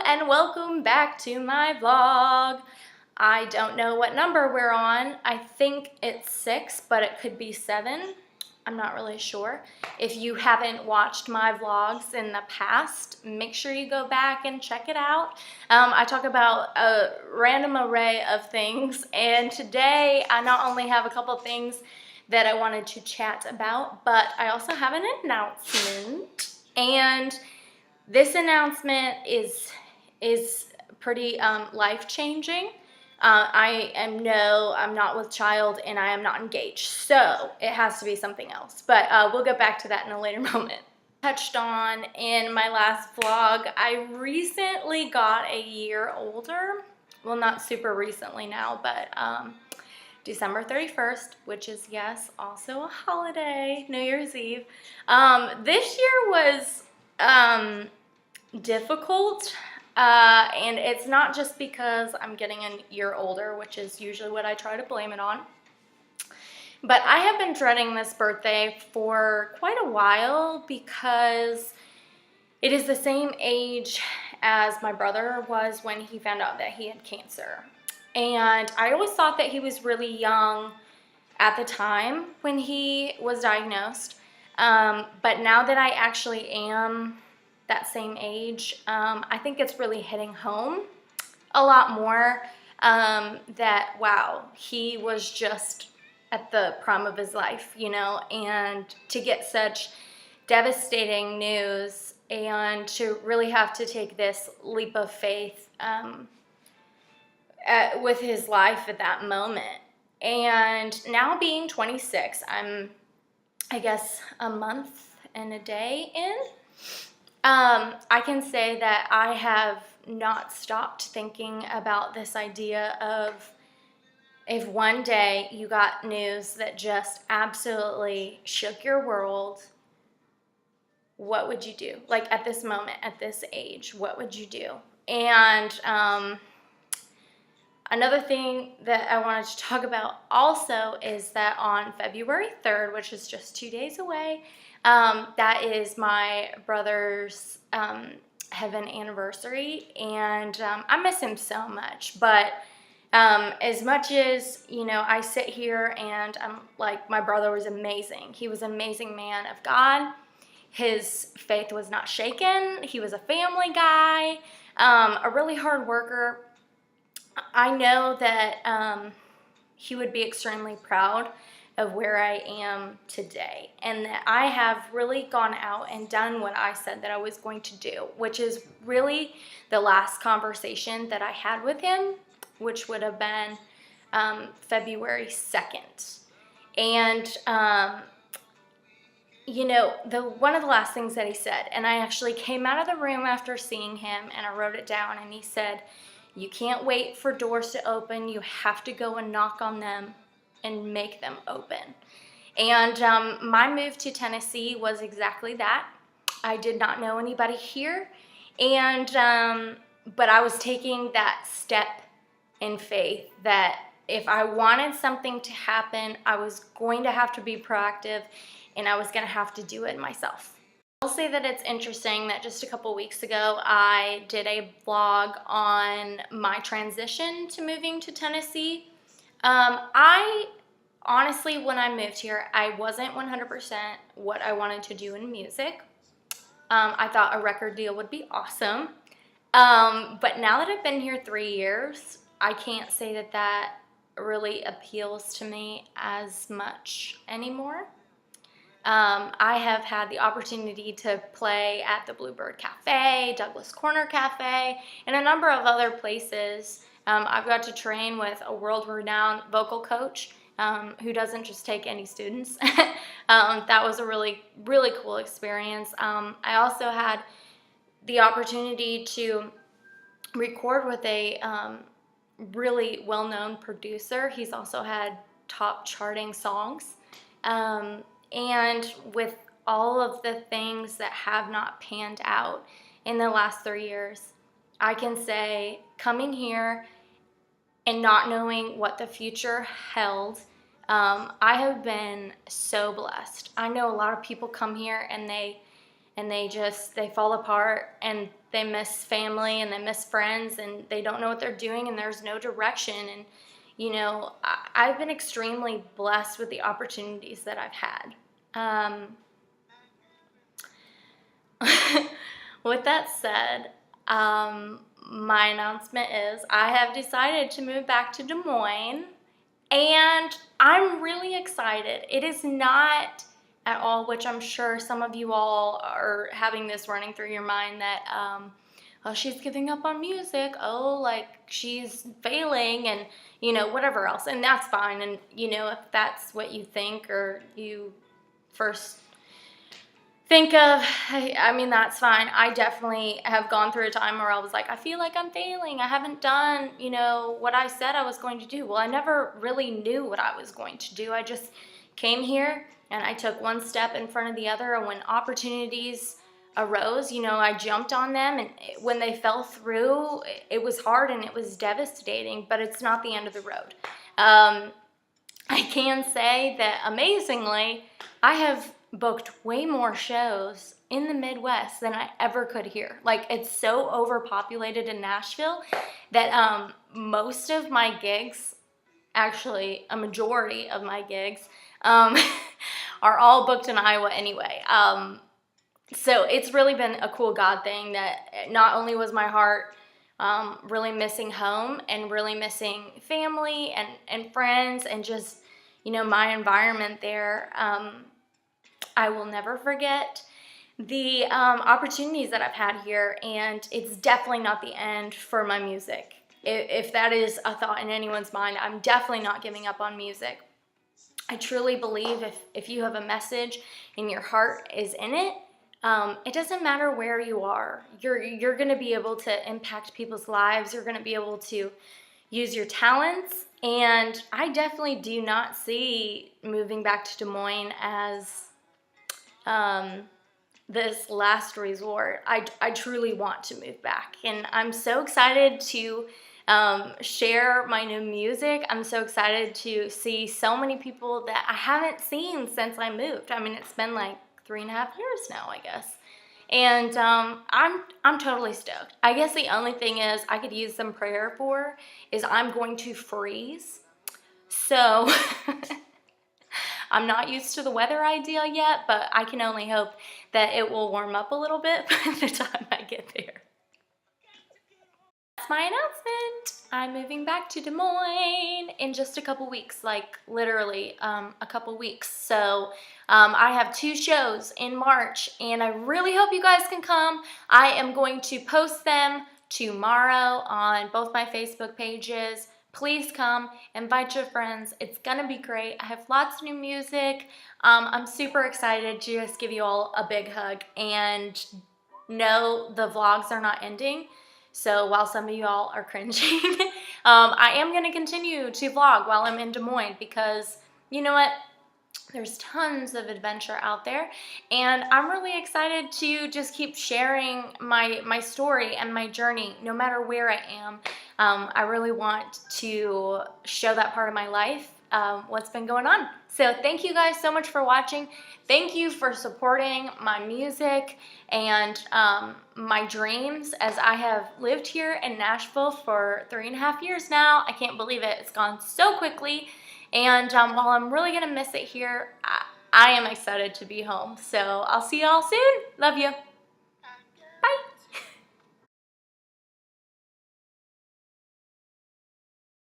and welcome back to my vlog. I don't know what number we're on. I think it's 6, but it could be 7. I'm not really sure. If you haven't watched my vlogs in the past, make sure you go back and check it out. I talk about a random array of things, and today I not only have a couple things that I wanted to chat about, but I also have an announcement. And this announcement is pretty life-changing. I'm not with child, and I am not engaged, so it has to be something else. But we'll get back to that in a later moment. Touched on in my last vlog, I recently got a year older. Well, not super recently now, but December 31st, which is, yes, also a holiday, New Year's Eve. This year was difficult, and it's not just because I'm getting a year older, which is usually what I try to blame it on, but I have been dreading this birthday for quite a while because it is the same age as my brother was when he found out that he had cancer. And I always thought that he was really young at the time when he was diagnosed, but now that I actually am that same age, I think it's really hitting home a lot more, that wow, he was just at the prime of his life, you know, and to get such devastating news and to really have to take this leap of faith with his life at that moment. And now being 26, I'm, I guess, a month and a day in. I can say that I have not stopped thinking about this idea of if one day you got news that just absolutely shook your world, what would you do? Like at this moment, at this age, what would you do? And another thing that I wanted to talk about also is that on February 3rd, which is just 2 days away, that is my brother's heaven anniversary, and I miss him so much. But as much as, you know, I sit here and I'm like, my brother was amazing. He was an amazing man of God. His faith was not shaken. He was a family guy, a really hard worker. I know that he would be extremely proud of where I am today, and that I have really gone out and done what I said that I was going to do, which is really the last conversation that I had with him, which would have been February 2nd. And you know, one of the last things that he said, and I actually came out of the room after seeing him and I wrote it down, and he said, "You can't wait for doors to open, you have to go and knock on them and make them open." And my move to Tennessee was exactly that. I did not know anybody here, and but I was taking that step in faith that if I wanted something to happen, I was going to have to be proactive, and I was going to have to do it myself. I'll say that it's interesting that just a couple weeks ago I did a vlog on my transition to moving to Tennessee. I honestly, when I moved here, I wasn't 100% what I wanted to do in music. I thought a record deal would be awesome. But now that I've been here 3 years, I can't say that that really appeals to me as much anymore. I have had the opportunity to play at the Bluebird Cafe, Douglas Corner Cafe, and a number of other places. I've got to train with a world-renowned vocal coach who doesn't just take any students. That was a really, really cool experience. I also had the opportunity to record with a really well-known producer. He's also had top charting songs. And with all of the things that have not panned out in the last 3 years, I can say coming here and not knowing what the future held, I have been so blessed. I know a lot of people come here and they fall apart and they miss family and they miss friends and they don't know what they're doing and there's no direction. And, you know, I've been extremely blessed with the opportunities that I've had. With that said, my announcement is I have decided to move back to Des Moines, and I'm really excited. It is not at all, which I'm sure some of you all are having this running through your mind, that oh, she's giving up on music, oh, like she's failing, and you know, whatever else. And that's fine. And you know, if that's what you think, or you first think of, I mean, that's fine. I definitely have gone through a time where I was like, I feel like I'm failing. I haven't done, you know, what I said I was going to do. Well, I never really knew what I was going to do. I just came here and I took one step in front of the other. And when opportunities arose, you know, I jumped on them. And when they fell through, it was hard and it was devastating, but it's not the end of the road. I can say that amazingly, I have booked way more shows in the Midwest than I ever could here. Like, it's so overpopulated in Nashville that most of my gigs, actually a majority of my gigs, are all booked in Iowa anyway. So it's really been a cool God thing that not only was my heart really missing home and really missing family and friends and just, you know, my environment there, I will never forget the opportunities that I've had here, and it's definitely not the end for my music. If that is a thought in anyone's mind, I'm definitely not giving up on music. I truly believe if you have a message and your heart is in it, it doesn't matter where you are. You're going to be able to impact people's lives. You're going to be able to use your talents, and I definitely do not see moving back to Des Moines as this last resort. I truly want to move back, and I'm so excited to share my new music. I'm so excited to see so many people that I haven't seen since I moved. I mean, it's been like 3.5 years now, I guess. And I'm totally stoked. I guess the only thing is I could use some prayer for is I'm going to freeze. So I'm not used to the weather idea yet, but I can only hope that it will warm up a little bit by the time I get there. That's my announcement. I'm moving back to Des Moines in just a couple weeks, like literally a couple weeks. So I have 2 shows in March, and I really hope you guys can come. I am going to post them tomorrow on both my Facebook pages. Please come, invite your friends. It's gonna be great. I have lots of new music. I'm super excited to just give you all a big hug, and no, the vlogs are not ending. So while some of you all are cringing, I am gonna continue to vlog while I'm in Des Moines, because you know what? There's tons of adventure out there, and I'm really excited to just keep sharing my story and my journey no matter where I am. I really want to show that part of my life, what's been going on. So thank you guys so much for watching. Thank you for supporting my music and my dreams, as I have lived here in Nashville for 3.5 years now. I can't believe it. It's gone so quickly. And while I'm really going to miss it here, I am excited to be home. So I'll see y'all soon. Love you.